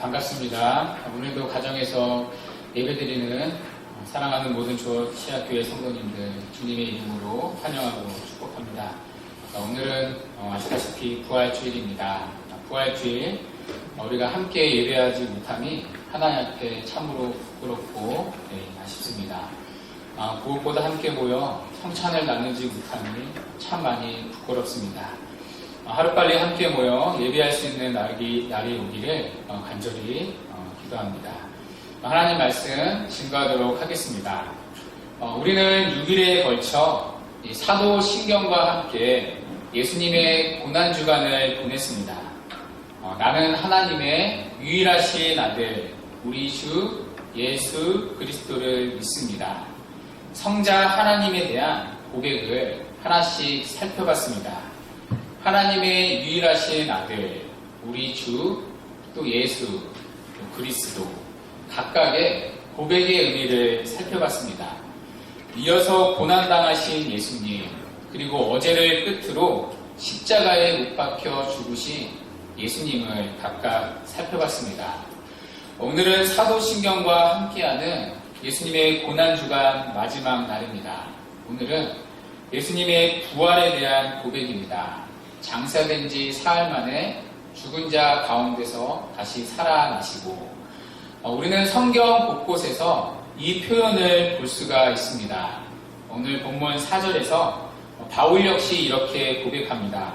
반갑습니다. 오늘도 가정에서 예배드리는 사랑하는 모든 조시학교의 성도님들 주님의 이름으로 환영하고 축복합니다. 오늘은 아시다시피 부활주일입니다. 부활주일 우리가 함께 예배하지 못함이 하나님 앞에 참으로 부끄럽고 아쉽습니다. 무엇보다 함께 모여 성찬을 나누지 못함이 참 많이 부끄럽습니다. 하루빨리 함께 모여 예배할 수 있는 날이 오기를 간절히 기도합니다. 하나님 말씀 증거하도록 하겠습니다. 우리는 6일에 걸쳐 사도신경과 함께 예수님의 고난주간을 보냈습니다. 나는 하나님의 유일하신 아들 우리 주 예수 그리스도를 믿습니다. 성자 하나님에 대한 고백을 하나씩 살펴봤습니다. 하나님의 유일하신 아들, 우리 주, 또 예수, 또 그리스도 각각의 고백의 의미를 살펴봤습니다. 이어서 고난당하신 예수님, 그리고 어제를 끝으로 십자가에 못 박혀 죽으신 예수님을 각각 살펴봤습니다. 오늘은 사도신경과 함께하는 예수님의 고난주간 마지막 날입니다. 오늘은 예수님의 부활에 대한 고백입니다. 장사된 지 사흘 만에 죽은 자 가운데서 다시 살아나시고 우리는 성경 곳곳에서 이 표현을 볼 수가 있습니다. 오늘 본문 4절에서 바울 역시 이렇게 고백합니다.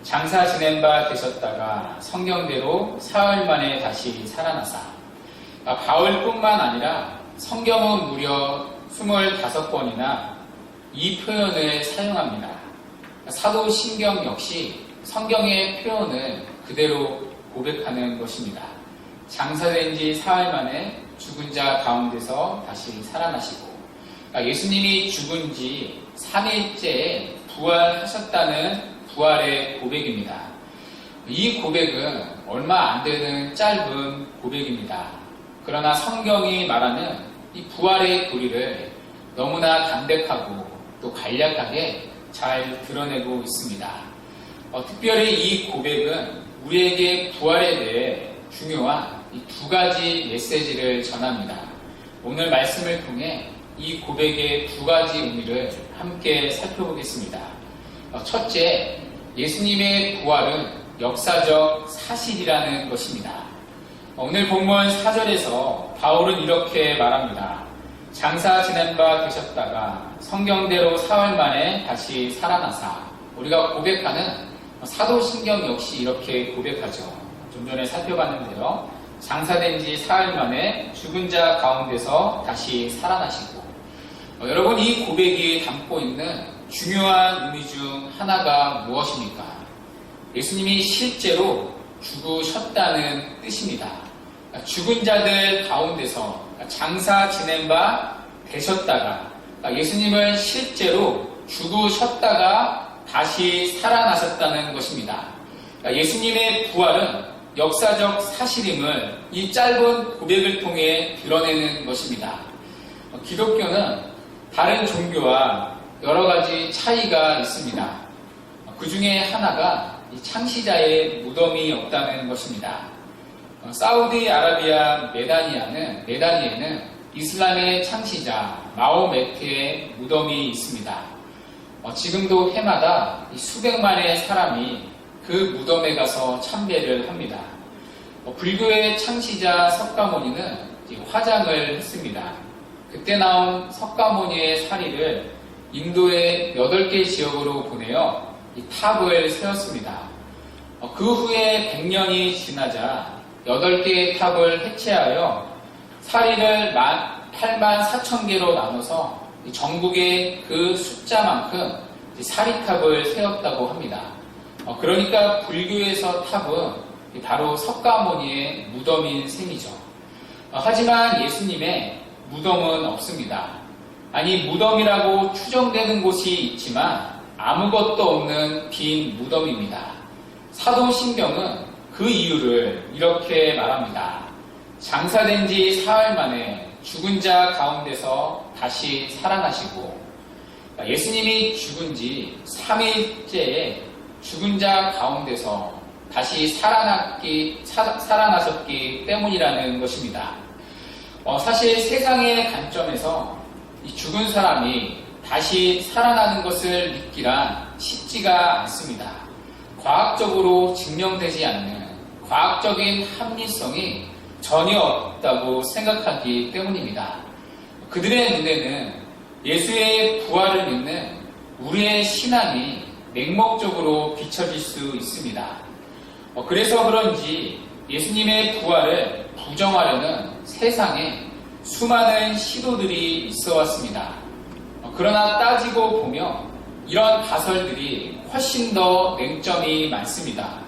장사 지낸 바 되셨다가 성경대로 사흘 만에 다시 살아나사. 바울뿐만 아니라 성경은 무려 25번이나 이 표현을 사용합니다. 사도신경 역시 성경의 표현을 그대로 고백하는 것입니다. 장사된 지 사흘 만에 죽은 자 가운데서 다시 살아나시고 예수님이 죽은 지 3일째에 부활하셨다는 부활의 고백입니다. 이 고백은 얼마 안 되는 짧은 고백입니다. 그러나 성경이 말하는 이 부활의 도리를 너무나 담백하고 또 간략하게 잘 드러내고 있습니다. 특별히 이 고백은 우리에게 부활에 대해 중요한 이 두 가지 메시지를 전합니다. 오늘 말씀을 통해 이 고백의 두 가지 의미를 함께 살펴보겠습니다. 첫째, 예수님의 부활은 역사적 사실이라는 것입니다. 오늘 본문 4절에서 바울은 이렇게 말합니다. 장사 지낸 바 되셨다가 성경대로 사흘 만에 다시 살아나사. 우리가 고백하는 사도신경 역시 이렇게 고백하죠. 좀 전에 살펴봤는데요. 장사된 지 사흘 만에 죽은 자 가운데서 다시 살아나시고 여러분 이 고백이 담고 있는 중요한 의미 중 하나가 무엇입니까? 예수님이 실제로 죽으셨다는 뜻입니다. 죽은 자들 가운데서 장사 지낸 바 되셨다가 예수님은 실제로 죽으셨다가 다시 살아나셨다는 것입니다. 예수님의 부활은 역사적 사실임을 이 짧은 고백을 통해 드러내는 것입니다. 기독교는 다른 종교와 여러 가지 차이가 있습니다. 그 중에 하나가 창시자의 무덤이 없다는 것입니다. 사우디아라비아 메다니에는 이슬람의 창시자 마호메트의 무덤이 있습니다. 지금도 해마다 수백만의 사람이 그 무덤에 가서 참배를 합니다. 불교의 창시자 석가모니는 화장을 했습니다. 그때 나온 석가모니의 사리를 인도의 8개 지역으로 보내어 이 탑을 세웠습니다. 그 후에 100년이 지나자 8개의 탑을 해체하여 사리를 84,000개로 나눠서 전국의 그 숫자만큼 사리탑을 세웠다고 합니다. 그러니까 불교에서 탑은 바로 석가모니의 무덤인 셈이죠. 하지만 예수님의 무덤은 없습니다. 아니 무덤이라고 추정되는 곳이 있지만 아무것도 없는 빈 무덤입니다. 사도신경은 그 이유를 이렇게 말합니다. 장사된 지 사흘 만에 죽은 자 가운데서 다시 살아나시고 예수님이 죽은 지 3일째에 죽은 자 가운데서 다시 살아나셨기 때문이라는 것입니다. 사실 세상의 관점에서 이 죽은 사람이 다시 살아나는 것을 믿기란 쉽지가 않습니다. 과학적으로 증명되지 않는 과학적인 합리성이 전혀 없다고 생각하기 때문입니다. 그들의 눈에는 예수의 부활을 믿는 우리의 신앙이 맹목적으로 비춰질 수 있습니다. 그래서 그런지 예수님의 부활을 부정하려는 세상에 수많은 시도들이 있어 왔습니다. 그러나 따지고 보면 이런 가설들이 훨씬 더 맹점이 많습니다.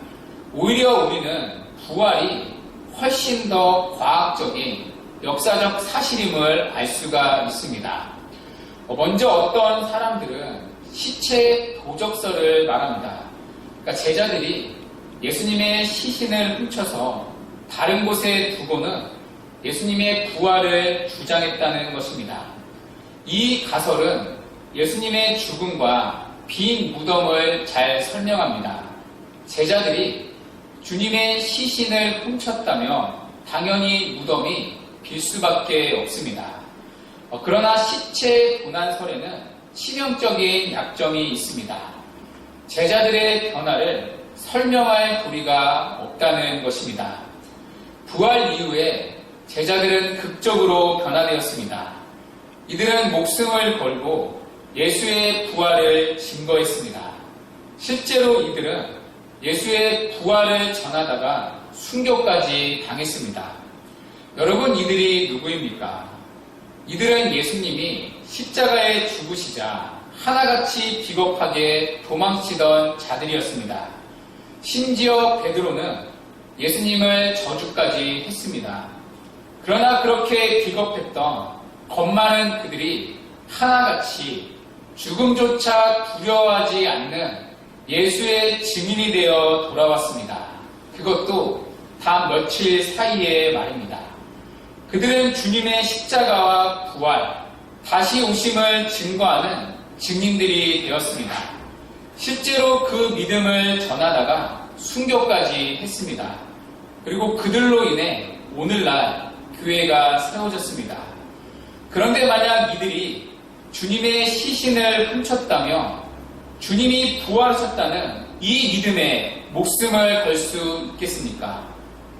오히려 우리는 부활이 훨씬 더 과학적인 역사적 사실임을 알 수가 있습니다. 먼저 어떤 사람들은 시체 도적설을 말합니다. 그러니까 제자들이 예수님의 시신을 훔쳐서 다른 곳에 두고는 예수님의 부활을 주장했다는 것입니다. 이 가설은 예수님의 죽음과 빈 무덤을 잘 설명합니다. 제자들이 주님의 시신을 훔쳤다면 당연히 무덤이 빌 수밖에 없습니다. 그러나 시체 도난설에는 치명적인 약점이 있습니다. 제자들의 변화를 설명할 도리가 없다는 것입니다. 부활 이후에 제자들은 극적으로 변화되었습니다. 이들은 목숨을 걸고 예수의 부활을 증거했습니다. 실제로 이들은 예수의 부활을 전하다가 순교까지 당했습니다. 여러분, 이들이 누구입니까? 이들은 예수님이 십자가에 죽으시자 하나같이 비겁하게 도망치던 자들이었습니다. 심지어 베드로는 예수님을 저주까지 했습니다. 그러나 그렇게 비겁했던 겁 많은 그들이 하나같이 죽음조차 두려워하지 않는 예수의 증인이 되어 돌아왔습니다. 그것도 단 며칠 사이의 말입니다. 그들은 주님의 십자가와 부활, 다시 오심을 증거하는 증인들이 되었습니다. 실제로 그 믿음을 전하다가 순교까지 했습니다. 그리고 그들로 인해 오늘날 교회가 세워졌습니다. 그런데 만약 이들이 주님의 시신을 훔쳤다면 주님이 부활하셨다는 이 믿음에 목숨을 걸 수 있겠습니까?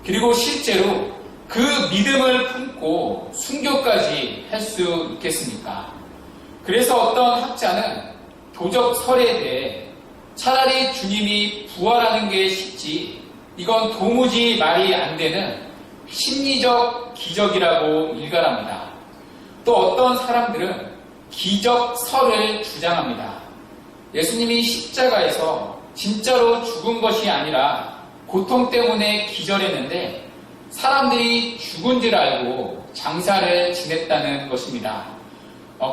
그리고 실제로 그 믿음을 품고 순교까지 할 수 있겠습니까? 그래서 어떤 학자는 도적설에 대해 차라리 주님이 부활하는 게 쉽지 이건 도무지 말이 안 되는 심리적 기적이라고 일갈합니다. 또 어떤 사람들은 기적설을 주장합니다. 예수님이 십자가에서 진짜로 죽은 것이 아니라 고통 때문에 기절했는데 사람들이 죽은 줄 알고 장사를 지냈다는 것입니다.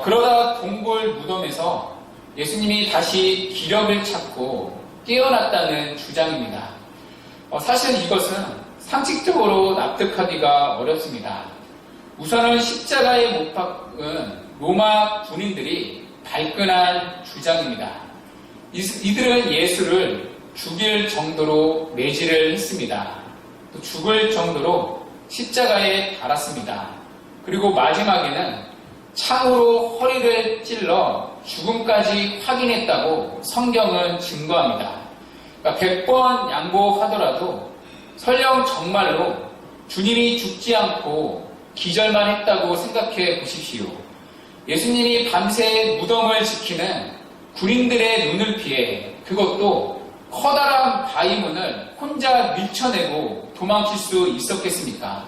그러다 동굴 무덤에서 예수님이 다시 기력을 찾고 깨어났다는 주장입니다. 사실 이것은 상식적으로 납득하기가 어렵습니다. 우선은 십자가에 못 박은 로마 군인들이 발끈한 주장입니다. 이들은 예수를 죽일 정도로 매질을 했습니다. 또 죽을 정도로 십자가에 달았습니다. 그리고 마지막에는 창으로 허리를 찔러 죽음까지 확인했다고 성경은 증거합니다. 그러니까 100번 양보하더라도 설령 정말로 주님이 죽지 않고 기절만 했다고 생각해 보십시오. 예수님이 밤새 무덤을 지키는 군인들의 눈을 피해 그것도 커다란 바위문을 혼자 밀쳐내고 도망칠 수 있었겠습니까?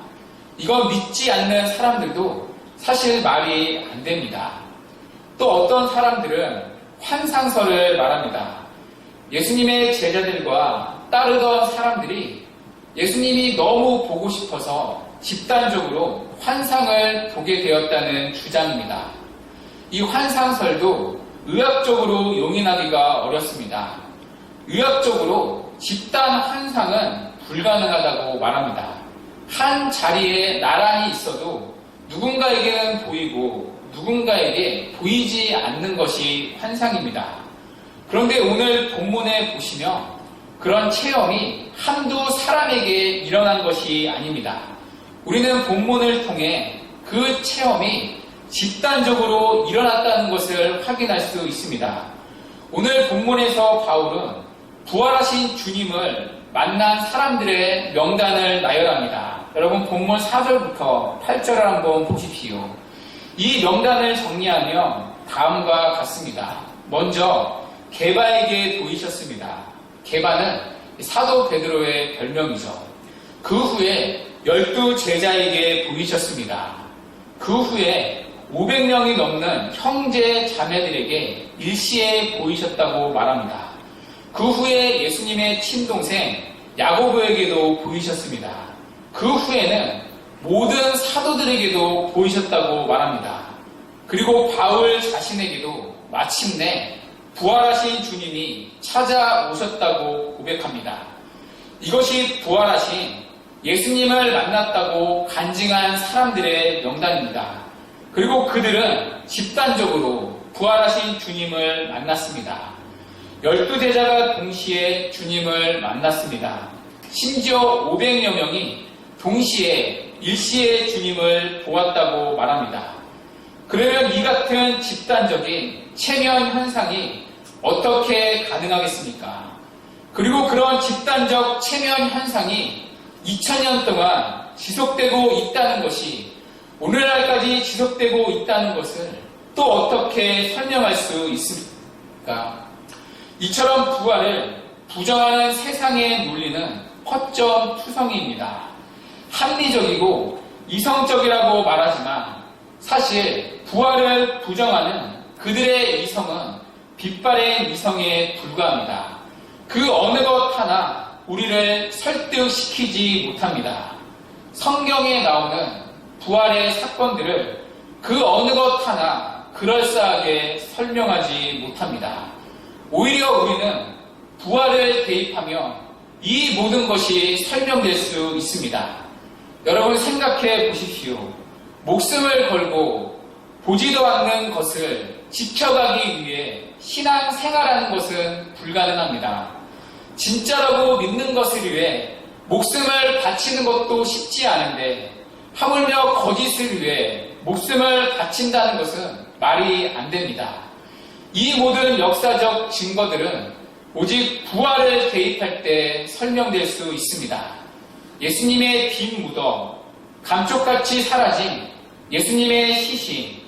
이건 믿지 않는 사람들도 사실 말이 안 됩니다. 또 어떤 사람들은 환상설을 말합니다. 예수님의 제자들과 따르던 사람들이 예수님이 너무 보고 싶어서 집단적으로 환상을 보게 되었다는 주장입니다. 이 환상설도 의학적으로 용인하기가 어렵습니다. 의학적으로 집단 환상은 불가능하다고 말합니다. 한 자리에 나란히 있어도 누군가에게는 보이고 누군가에게 보이지 않는 것이 환상입니다. 그런데 오늘 본문에 보시면 그런 체험이 한두 사람에게 일어난 것이 아닙니다. 우리는 본문을 통해 그 체험이 집단적으로 일어났다는 것을 확인할 수 있습니다. 오늘 본문에서 바울은 부활하신 주님을 만난 사람들의 명단을 나열합니다. 여러분 본문 4절부터 8절을 한번 보십시오. 이 명단을 정리하면 다음과 같습니다. 먼저 게바에게 보이셨습니다. 게바는 사도 베드로의 별명이죠. 그 후에 12제자에게 보이셨습니다. 그 후에 500명이 넘는 형제 자매들에게 일시에 보이셨다고 말합니다. 그 후에 예수님의 친동생 야고보에게도 보이셨습니다. 그 후에는 모든 사도들에게도 보이셨다고 말합니다. 그리고 바울 자신에게도 마침내 부활하신 주님이 찾아오셨다고 고백합니다. 이것이 부활하신 예수님을 만났다고 간증한 사람들의 명단입니다. 그리고 그들은 집단적으로 부활하신 주님을 만났습니다. 12제자가 동시에 주님을 만났습니다. 심지어 500여 명이 동시에 일시에 주님을 보았다고 말합니다. 그러면 이 같은 집단적인 체면 현상이 어떻게 가능하겠습니까? 그리고 그런 집단적 체면 현상이 2000년 동안 지속되고 있다는 것이 오늘날까지 지속되고 있다는 것을 또 어떻게 설명할 수 있습니까? 이처럼 부활을 부정하는 세상의 논리는 허점투성이입니다. 합리적이고 이성적이라고 말하지만 사실 부활을 부정하는 그들의 이성은 빛바랜 이성에 불과합니다. 그 어느 것 하나 우리를 설득시키지 못합니다. 성경에 나오는 부활의 사건들을 그 어느 것 하나 그럴싸하게 설명하지 못합니다. 오히려 우리는 부활을 대입하며 이 모든 것이 설명될 수 있습니다. 여러분 생각해 보십시오. 목숨을 걸고 보지도 않는 것을 지켜가기 위해 신앙생활하는 것은 불가능합니다. 진짜라고 믿는 것을 위해 목숨을 바치는 것도 쉽지 않은데 하물며 거짓을 위해 목숨을 바친다는 것은 말이 안 됩니다. 이 모든 역사적 증거들은 오직 부활을 대입할 때 설명될 수 있습니다. 예수님의 빈 무덤, 감쪽같이 사라진 예수님의 시신,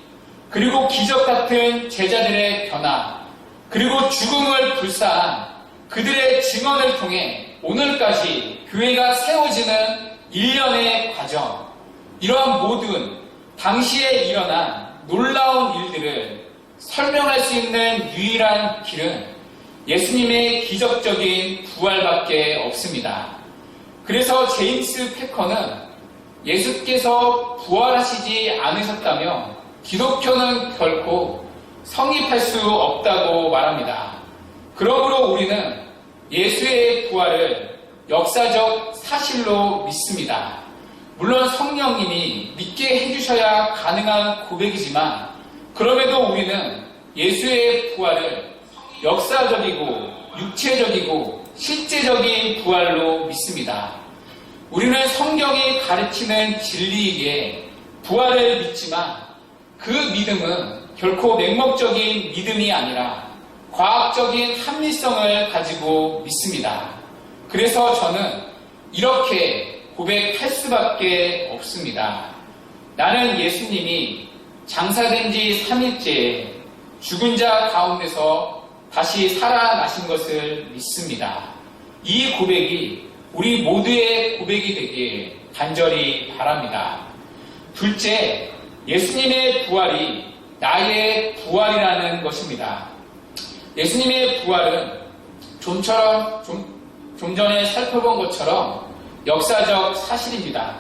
그리고 기적 같은 제자들의 변화, 그리고 죽음을 불사한 그들의 증언을 통해 오늘까지 교회가 세워지는 일련의 과정, 이러한 모든 당시에 일어난 놀라운 일들을 설명할 수 있는 유일한 길은 예수님의 기적적인 부활밖에 없습니다. 그래서 제임스 패커는 예수께서 부활하시지 않으셨다며 기독교는 결코 성립할 수 없다고 말합니다. 그러므로 우리는 예수의 부활을 역사적 사실로 믿습니다. 물론 성령님이 믿게 해주셔야 가능한 고백이지만 그럼에도 우리는 예수의 부활을 역사적이고 육체적이고 실제적인 부활로 믿습니다. 우리는 성경이 가르치는 진리이기에 부활을 믿지만 그 믿음은 결코 맹목적인 믿음이 아니라 과학적인 합리성을 가지고 믿습니다. 그래서 저는 이렇게 고백할 수밖에 없습니다. 나는 예수님이 장사된 지 3일째에 죽은 자 가운데서 다시 살아나신 것을 믿습니다. 이 고백이 우리 모두의 고백이 되길 간절히 바랍니다. 둘째, 예수님의 부활이 나의 부활이라는 것입니다. 예수님의 부활은 좀 전에 살펴본 것처럼 역사적 사실입니다.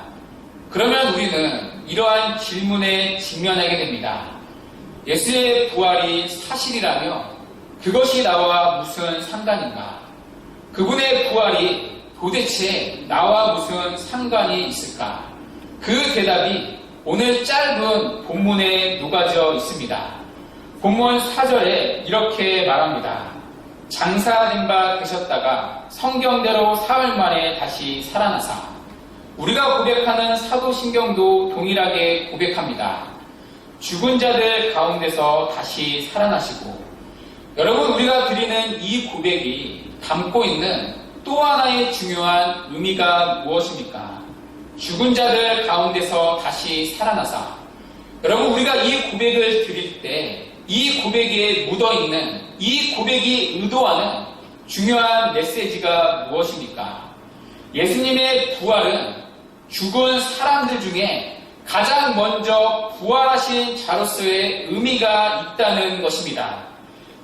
그러면 우리는 이러한 질문에 직면하게 됩니다. 예수의 부활이 사실이라며 그것이 나와 무슨 상관인가? 그분의 부활이 도대체 나와 무슨 상관이 있을까? 그 대답이 오늘 짧은 본문에 녹아져 있습니다. 본문 4절에 이렇게 말합니다. 장사된 바 되셨다가 성경대로 사흘 만에 다시 살아나사 우리가 고백하는 사도신경도 동일하게 고백합니다. 죽은 자들 가운데서 다시 살아나시고 여러분 우리가 드리는 이 고백이 담고 있는 또 하나의 중요한 의미가 무엇입니까? 죽은 자들 가운데서 다시 살아나사 여러분 우리가 이 고백을 드릴 때 이 고백에 묻어있는 이 고백이 의도하는 중요한 메시지가 무엇입니까? 예수님의 부활은 죽은 사람들 중에 가장 먼저 부활하신 자로서의 의미가 있다는 것입니다.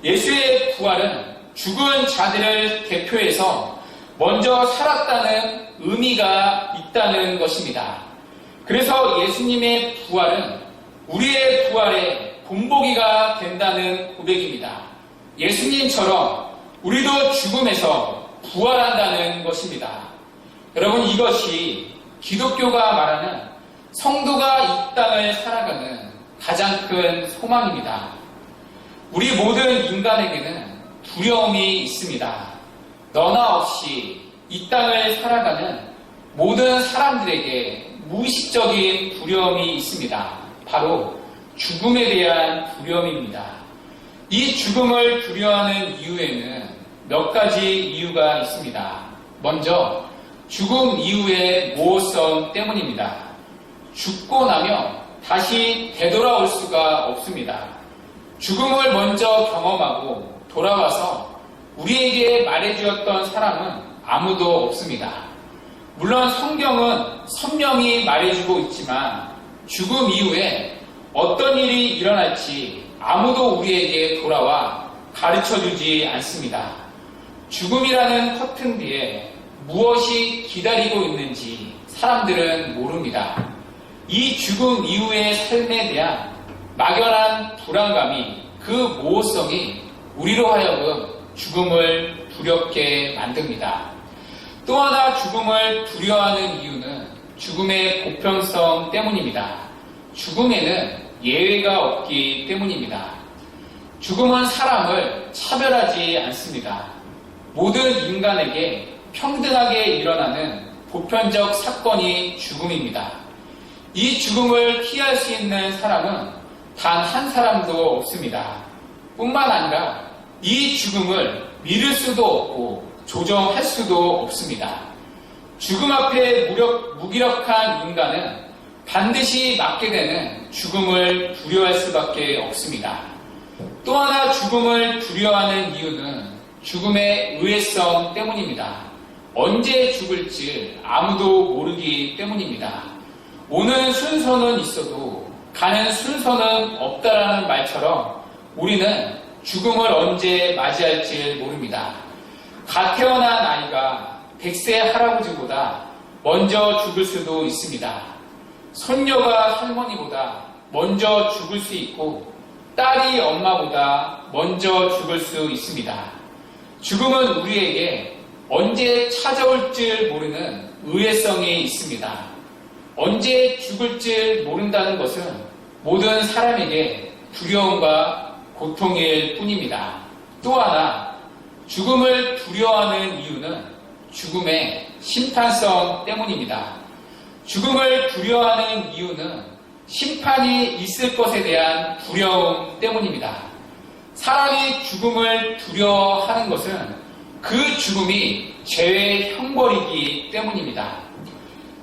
예수의 부활은 죽은 자들을 대표해서 먼저 살았다는 의미가 있다는 것입니다. 그래서 예수님의 부활은 우리의 부활의 본보기가 된다는 고백입니다. 예수님처럼 우리도 죽음에서 부활한다는 것입니다. 여러분 이것이 기독교가 말하는 성도가 이 땅을 살아가는 가장 큰 소망입니다. 우리 모든 인간에게는 두려움이 있습니다. 너나 없이 이 땅을 살아가는 모든 사람들에게 무의식적인 두려움이 있습니다. 바로 죽음에 대한 두려움입니다. 이 죽음을 두려워하는 이유에는 몇 가지 이유가 있습니다. 먼저 죽음 이후의 모호성 때문입니다. 죽고 나면 다시 되돌아올 수가 없습니다. 죽음을 먼저 경험하고 돌아와서 우리에게 말해주었던 사람은 아무도 없습니다. 물론 성경은 선명히 말해주고 있지만 죽음 이후에 어떤 일이 일어날지 아무도 우리에게 돌아와 가르쳐주지 않습니다. 죽음이라는 커튼 뒤에 무엇이 기다리고 있는지 사람들은 모릅니다. 이 죽음 이후의 삶에 대한 막연한 불안감이 그 모호성이 우리로 하여금 죽음을 두렵게 만듭니다. 또 하나 죽음을 두려워하는 이유는 죽음의 보편성 때문입니다. 죽음에는 예외가 없기 때문입니다. 죽음은 사람을 차별하지 않습니다. 모든 인간에게 평등하게 일어나는 보편적 사건이 죽음입니다. 이 죽음을 피할 수 있는 사람은 단 한 사람도 없습니다. 뿐만 아니라 이 죽음을 미룰 수도 없고 조정할 수도 없습니다. 죽음 앞에 무기력한 인간은 반드시 맞게 되는 죽음을 두려워할 수밖에 없습니다. 또 하나 죽음을 두려워하는 이유는 죽음의 의외성 때문입니다. 언제 죽을지 아무도 모르기 때문입니다. 오는 순서는 있어도 가는 순서는 없다라는 말처럼 우리는 죽음을 언제 맞이할지 모릅니다. 갓 태어난 아이가 100세 할아버지보다 먼저 죽을 수도 있습니다. 손녀가 할머니보다 먼저 죽을 수 있고 딸이 엄마보다 먼저 죽을 수 있습니다. 죽음은 우리에게 언제 찾아올 줄 모르는 의외성이 있습니다. 언제 죽을 줄 모른다는 것은 모든 사람에게 두려움과 고통일 뿐입니다. 또 하나 죽음을 두려워하는 이유는 죽음의 심판성 때문입니다. 죽음을 두려워하는 이유는 심판이 있을 것에 대한 두려움 때문입니다. 사람이 죽음을 두려워하는 것은 그 죽음이 죄의 형벌이기 때문입니다.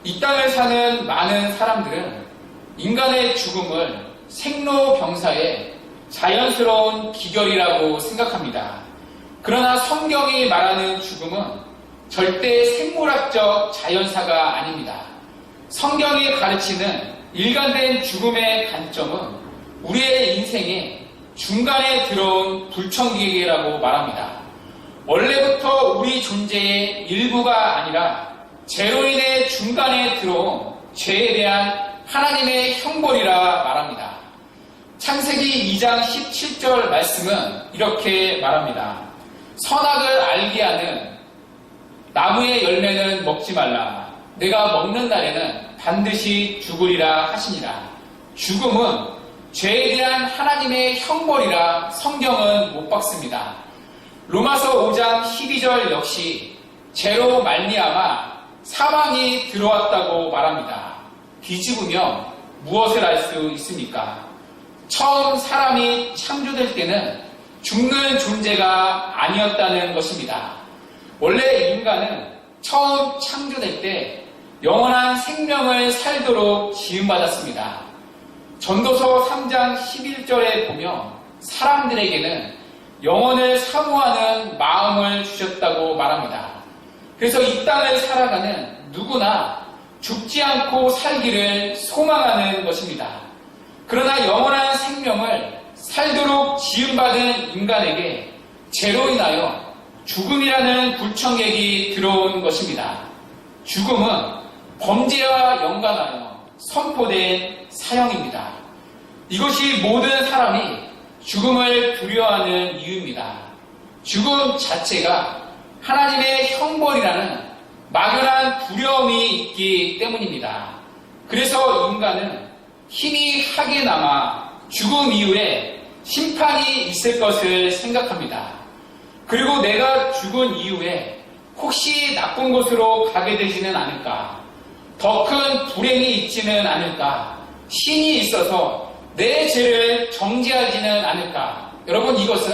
이 땅을 사는 많은 사람들은 인간의 죽음을 생로병사의 자연스러운 기결이라고 생각합니다. 그러나 성경이 말하는 죽음은 절대 생물학적 자연사가 아닙니다. 성경이 가르치는 일관된 죽음의 관점은 우리의 인생의 중간에 들어온 불청객이라고 말합니다. 원래부터 우리 존재의 일부가 아니라 제로인의 중간에 들어온 죄에 대한 하나님의 형벌이라 말합니다. 창세기 2장 17절 말씀은 이렇게 말합니다. 선악을 알게 하는 나무의 열매는 먹지 말라. 내가 먹는 날에는 반드시 죽으리라 하시니라. 죽음은 죄에 대한 하나님의 형벌이라 성경은 못 박습니다. 로마서 5장 12절 역시 죄로 말미암아 사망이 들어왔다고 말합니다. 뒤집으면 무엇을 알 수 있습니까? 처음 사람이 창조될 때는 죽는 존재가 아니었다는 것입니다. 원래 인간은 처음 창조될 때 영원한 생명을 살도록 지음받았습니다. 전도서 3장 11절에 보면 사람들에게는 영원을 사모하는 마음을 주셨다고 말합니다. 그래서 이 땅을 살아가는 누구나 죽지 않고 살기를 소망하는 것입니다. 그러나 영원한 생명을 살도록 지음받은 인간에게 죄로 인하여 죽음이라는 불청객이 들어온 것입니다. 죽음은 범죄와 연관하여 선포된 사형입니다. 이것이 모든 사람이 죽음을 두려워하는 이유입니다. 죽음 자체가 하나님의 형벌이라는 막연한 두려움이 있기 때문입니다. 그래서 인간은 힘이 하게 남아 죽음 이후에 심판이 있을 것을 생각합니다. 그리고 내가 죽은 이후에 혹시 나쁜 곳으로 가게 되지는 않을까? 더 큰 불행이 있지는 않을까? 신이 있어서 내 죄를 정죄하지는 않을까? 여러분, 이것은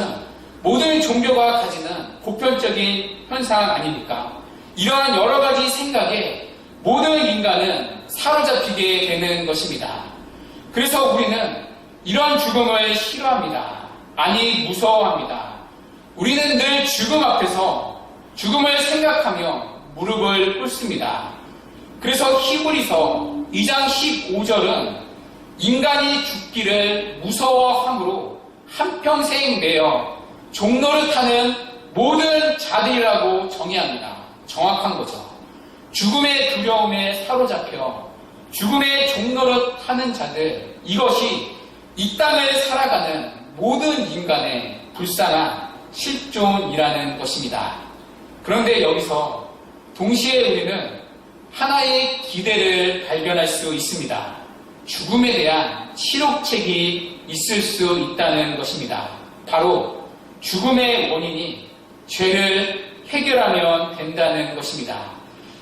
모든 종교가 가지는 보편적인 현상 아닙니까? 이러한 여러 가지 생각에 모든 인간은 사로잡히게 되는 것입니다. 그래서 우리는 이런 죽음을 싫어합니다. 아니, 무서워합니다. 우리는 늘 죽음 앞에서 죽음을 생각하며 무릎을 꿇습니다. 그래서 히브리서 2장 15절은 인간이 죽기를 무서워함으로 한평생 매여 종노릇하는 모든 자들이라고 정의합니다. 정확한 거죠. 죽음의 두려움에 사로잡혀 죽음의 종노릇하는 자들, 이것이 이 땅을 살아가는 모든 인간의 불쌍한 실존이라는 것입니다. 그런데 여기서 동시에 우리는 하나의 기대를 발견할 수 있습니다. 죽음에 대한 실효책이 있을 수 있다는 것입니다. 바로 죽음의 원인이 죄를 해결하면 된다는 것입니다.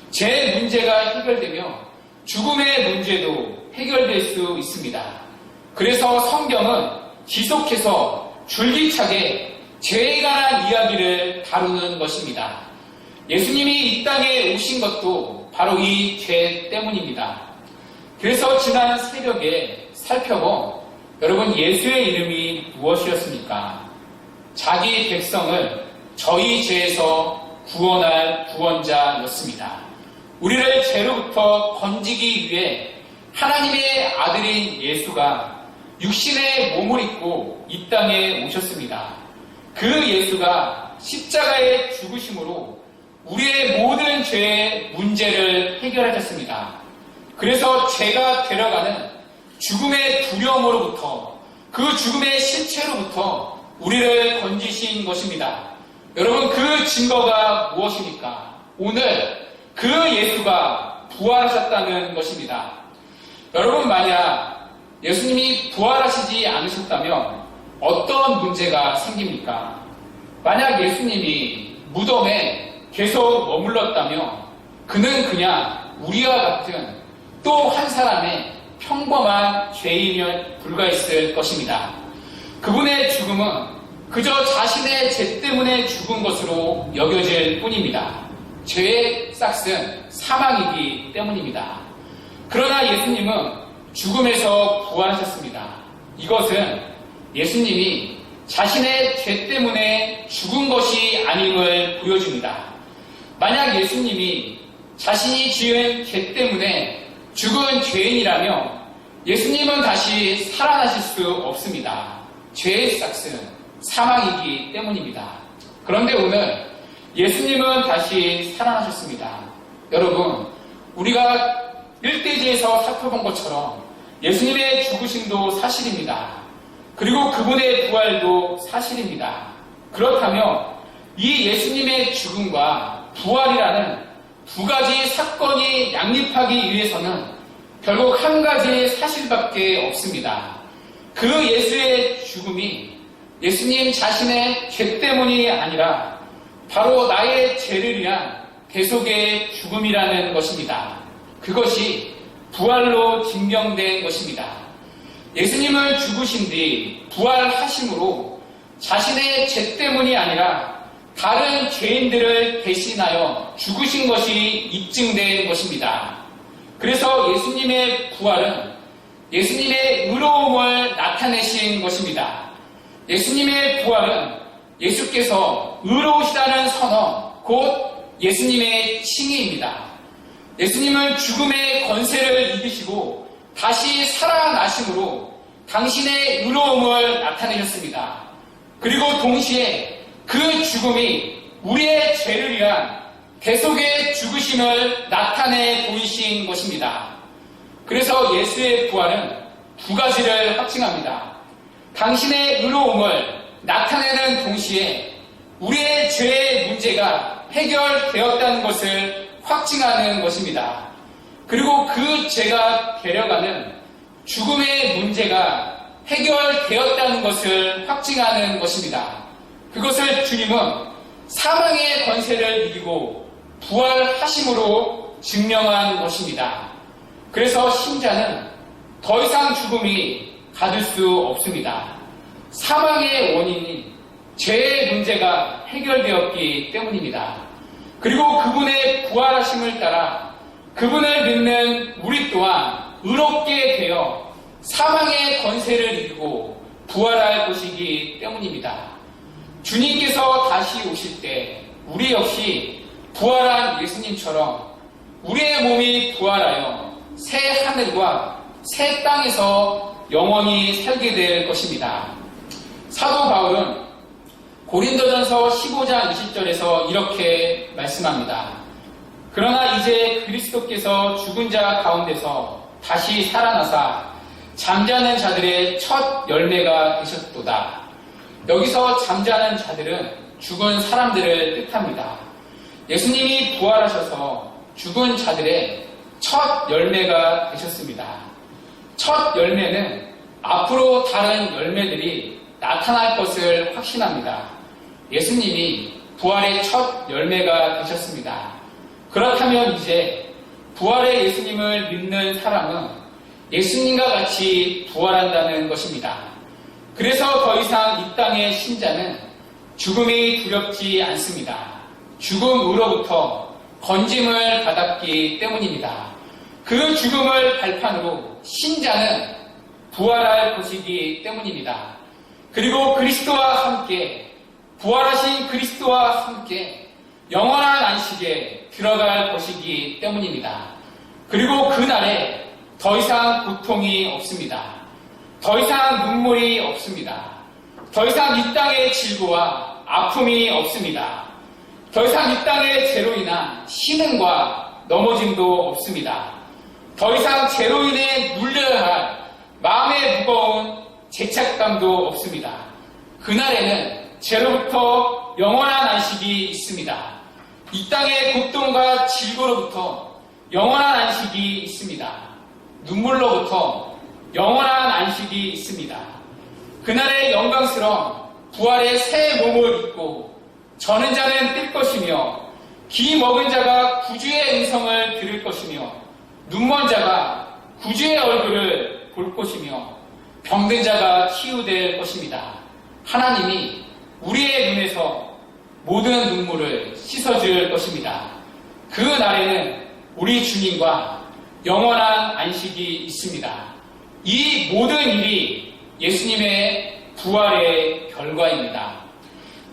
죄 문제가 해결되며 죽음의 문제도 해결될 수 있습니다. 그래서 성경은 지속해서 줄기차게 죄에 관한 이야기를 다루는 것입니다. 예수님이 이 땅에 오신 것도 바로 이 죄 때문입니다. 그래서 지난 새벽에 살펴본 여러분, 예수의 이름이 무엇이었습니까? 자기 백성을 저희 죄에서 구원할 구원자였습니다. 우리를 죄로부터 건지기 위해 하나님의 아들인 예수가 육신의 몸을 입고 이 땅에 오셨습니다. 그 예수가 십자가의 죽으심으로 우리의 모든 죄의 문제를 해결하셨습니다. 그래서 죄가 데려가는 죽음의 두려움으로부터, 그 죽음의 실체로부터 우리를 건지신 것입니다. 여러분, 그 증거가 무엇입니까? 오늘 그 예수가 부활하셨다는 것입니다. 여러분, 만약 예수님이 부활하시지 않으셨다면 어떤 문제가 생깁니까? 만약 예수님이 무덤에 계속 머물렀다면 그는 그냥 우리와 같은 또 한 사람의 평범한 죄인에 불과했을 것입니다. 그분의 죽음은 그저 자신의 죄 때문에 죽은 것으로 여겨질 뿐입니다. 죄의 싹은 사망이기 때문입니다. 그러나 예수님은 죽음에서 부활하셨습니다. 이것은 예수님이 자신의 죄 때문에 죽은 것이 아님을 보여줍니다. 만약 예수님이 자신이 지은 죄 때문에 죽은 죄인이라면 예수님은 다시 살아나실 수 없습니다. 죄의 싹은 사망이기 때문입니다. 그런데 오늘 예수님은 다시 살아나셨습니다. 여러분, 우리가 일대지에서 살펴본 것처럼 예수님의 죽으심도 사실입니다. 그리고 그분의 부활도 사실입니다. 그렇다면 이 예수님의 죽음과 부활이라는 두 가지 사건이 양립하기 위해서는 결국 한 가지 사실밖에 없습니다. 그 예수의 죽음이 예수님 자신의 죄 때문이 아니라 바로 나의 죄를 위한 대속의 죽음이라는 것입니다. 그것이 부활로 증명된 것입니다. 예수님을 죽으신 뒤 부활하심으로 자신의 죄 때문이 아니라 다른 죄인들을 대신하여 죽으신 것이 입증된 것입니다. 그래서 예수님의 부활은 예수님의 의로움을 나타내신 것입니다. 예수님의 부활은 예수께서 의로우시다는 선언, 곧 예수님의 칭의입니다. 예수님은 죽음의 권세를 이기시고 다시 살아나심으로 당신의 의로움을 나타내셨습니다. 그리고 동시에 그 죽음이 우리의 죄를 위한 대속의 죽으심을 나타내 보이신 것입니다. 그래서 예수의 부활은 두 가지를 확증합니다. 당신의 의로움을 나타내는 동시에 우리의 죄의 문제가 해결되었다는 것을 확증하는 것입니다. 그리고 그 죄가 데려가는 죽음의 문제가 해결되었다는 것을 확증하는 것입니다. 그것을 주님은 사망의 권세를 이기고 부활하심으로 증명한 것입니다. 그래서 신자는 더 이상 죽음이 가둘 수 없습니다. 사망의 원인인 죄의 문제가 해결되었기 때문입니다. 그리고 그분의 부활하심을 따라 그분을 믿는 우리 또한 의롭게 되어 사망의 권세를 이기고 부활할 것이기 때문입니다. 주님께서 다시 오실 때 우리 역시 부활한 예수님처럼 우리의 몸이 부활하여 새 하늘과 새 땅에서 영원히 살게 될 것입니다. 사도 바울은 고린도전서 15장 20절에서 이렇게 말씀합니다. 그러나 이제 그리스도께서 죽은 자 가운데서 다시 살아나사 잠자는 자들의 첫 열매가 되셨도다. 여기서 잠자는 자들은 죽은 사람들을 뜻합니다. 예수님이 부활하셔서 죽은 자들의 첫 열매가 되셨습니다. 첫 열매는 앞으로 다른 열매들이 나타날 것을 확신합니다. 예수님이 부활의 첫 열매가 되셨습니다. 그렇다면 이제 부활의 예수님을 믿는 사람은 예수님과 같이 부활한다는 것입니다. 그래서 더 이상 이 땅의 신자는 죽음이 두렵지 않습니다. 죽음으로부터 건짐을 받았기 때문입니다. 그 죽음을 발판으로 신자는 부활할 것이기 때문입니다. 그리고 그리스도와 함께 부활하신 그리스도와 함께 영원한 안식에 들어갈 것이기 때문입니다. 그리고 그날에 더 이상 고통이 없습니다. 더 이상 눈물이 없습니다. 더 이상 이 땅의 질고와 아픔이 없습니다. 더 이상 이 땅의 죄로 인한 신음과 넘어짐도 없습니다. 더 이상 죄로 인해 눌려야 할 마음의 무거운 죄책감도 없습니다. 그날에는 죄로부터 영원한 안식이 있습니다. 이 땅의 고통과 질고로부터 영원한 안식이 있습니다. 눈물로부터 영원한 안식이 있습니다. 그날의 영광스러운 부활의 새 몸을 입고 저는 자는 뛸 것이며 기 먹은 자가 구주의 음성을 들을 것이며 눈먼 자가 구주의 얼굴을 볼 것이며 병든 자가 치유될 것입니다. 하나님이 우리의 눈에서 모든 눈물을 씻어줄 것입니다. 그 날에는 우리 주님과 영원한 안식이 있습니다. 이 모든 일이 예수님의 부활의 결과입니다.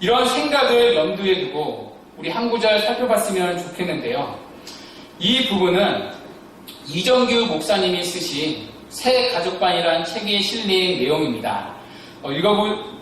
이런 생각을 염두에 두고 우리 한 구절 살펴봤으면 좋겠는데요. 이 부분은 이정규 목사님이 쓰신 새 가족반이라는 책에 실린 내용입니다.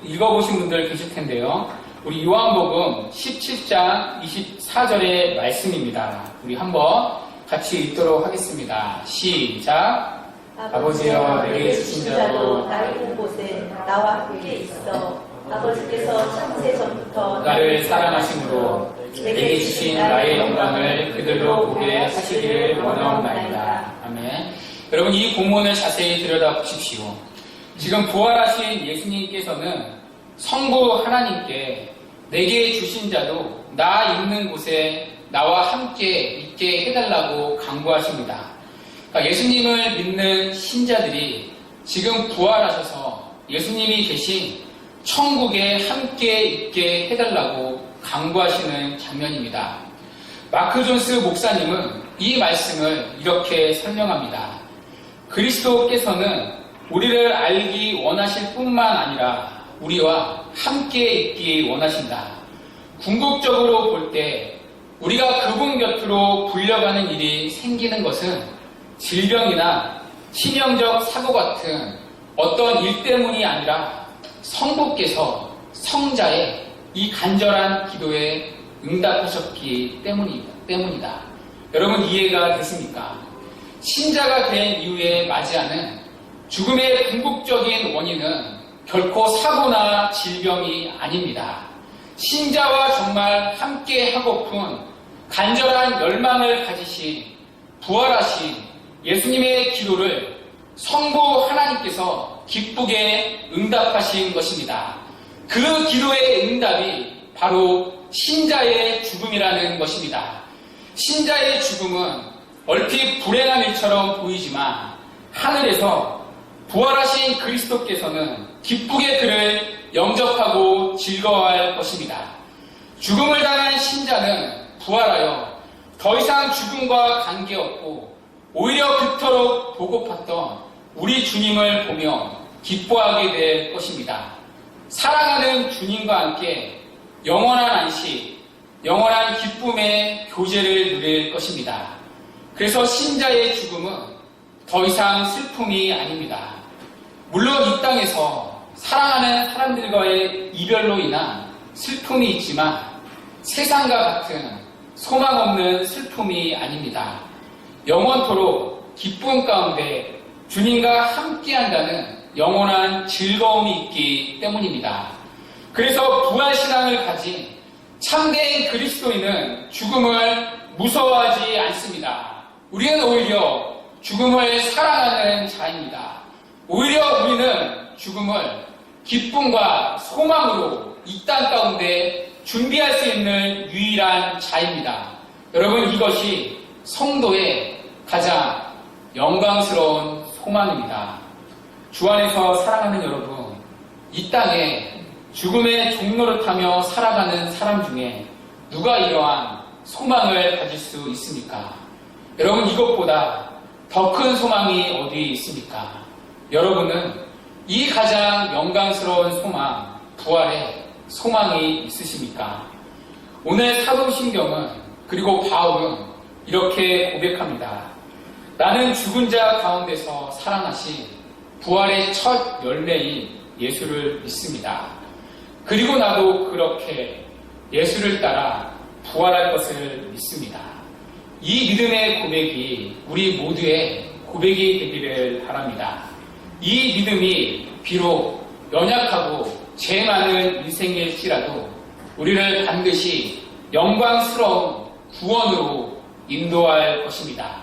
읽어보신 분들 계실 텐데요. 우리 요한복음 17장 24절의 말씀입니다. 우리 한번 같이 읽도록 하겠습니다. 시작. 아버지여 내게 주신 자도 나의 있는 곳에 나와 함께 있어 아버지께서 창세 전부터 나를 사랑하심으로 내게 주신 나의 영광을 그들로 보게 하시기를 원하옵나이다. 아멘. 여러분 이 본문을 자세히 들여다보십시오. 지금 부활하신 예수님께서는 성부 하나님께 내게 주신 자도 나 있는 곳에 나와 함께 있게 해달라고 강구하십니다. 그러니까 예수님을 믿는 신자들이 지금 부활하셔서 예수님이 계신 천국에 함께 있게 해달라고 강구하시는 장면입니다. 마크 존스 목사님은 이 말씀을 이렇게 설명합니다. 그리스도께서는 우리를 알기 원하실 뿐만 아니라 우리와 함께 있기 원하신다. 궁극적으로 볼 때 우리가 그분 곁으로 불려가는 일이 생기는 것은 질병이나 치명적 사고 같은 어떤 일 때문이 아니라 성부께서 성자의 이 간절한 기도에 응답하셨기 때문이다. 여러분 이해가 되십니까? 신자가 된 이후에 맞이하는 죽음의 궁극적인 원인은 결코 사고나 질병이 아닙니다. 신자와 정말 함께 하고픈 간절한 열망을 가지신 부활하신 예수님의 기도를 성부 하나님께서 기쁘게 응답하신 것입니다. 그 기도의 응답이 바로 신자의 죽음이라는 것입니다. 신자의 죽음은 얼핏 불행한 일처럼 보이지만 하늘에서 부활하신 그리스도께서는 기쁘게 그를 영접하고 즐거워할 것입니다. 죽음을 당한 신자는 부활하여 더 이상 죽음과 관계없고 오히려 그토록 보고팠던 우리 주님을 보며 기뻐하게 될 것입니다. 사랑하는 주님과 함께 영원한 안식, 영원한 기쁨의 교제를 누릴 것입니다. 그래서 신자의 죽음은 더 이상 슬픔이 아닙니다. 물론 이 땅에서 사랑하는 사람들과의 이별로 인한 슬픔이 있지만 세상과 같은 소망 없는 슬픔이 아닙니다. 영원토록 기쁨 가운데 주님과 함께한다는 영원한 즐거움이 있기 때문입니다. 그래서 부활신앙을 가진 참된 그리스도인은 죽음을 무서워하지 않습니다. 우리는 오히려 죽음을 사랑하는 자입니다. 오히려 우리는 죽음을 기쁨과 소망으로 이 땅 가운데 준비할 수 있는 유일한 자입니다. 여러분 이것이 성도의 가장 영광스러운 소망입니다. 주 안에서 사랑하는 여러분, 이 땅에 죽음의 종로를 타며 살아가는 사람 중에 누가 이러한 소망을 가질 수 있습니까? 여러분 이것보다 더 큰 소망이 어디 있습니까? 여러분은 이 가장 영광스러운 소망, 부활의 소망이 있으십니까? 오늘 사도신경은 그리고 바울은 이렇게 고백합니다. 나는 죽은 자 가운데서 살아나신 부활의 첫 열매인 예수를 믿습니다. 그리고 나도 그렇게 예수를 따라 부활할 것을 믿습니다. 이 믿음의 고백이 우리 모두의 고백이 되기를 바랍니다. 이 믿음이 비록 연약하고 죄 많은 인생일지라도 우리를 반드시 영광스러운 구원으로 인도할 것입니다.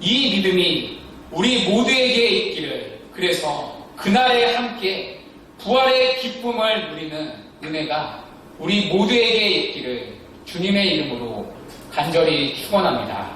이 믿음이 우리 모두에게 있기를, 그래서 그날에 함께 부활의 기쁨을 누리는 은혜가 우리 모두에게 있기를 주님의 이름으로 간절히 축원합니다.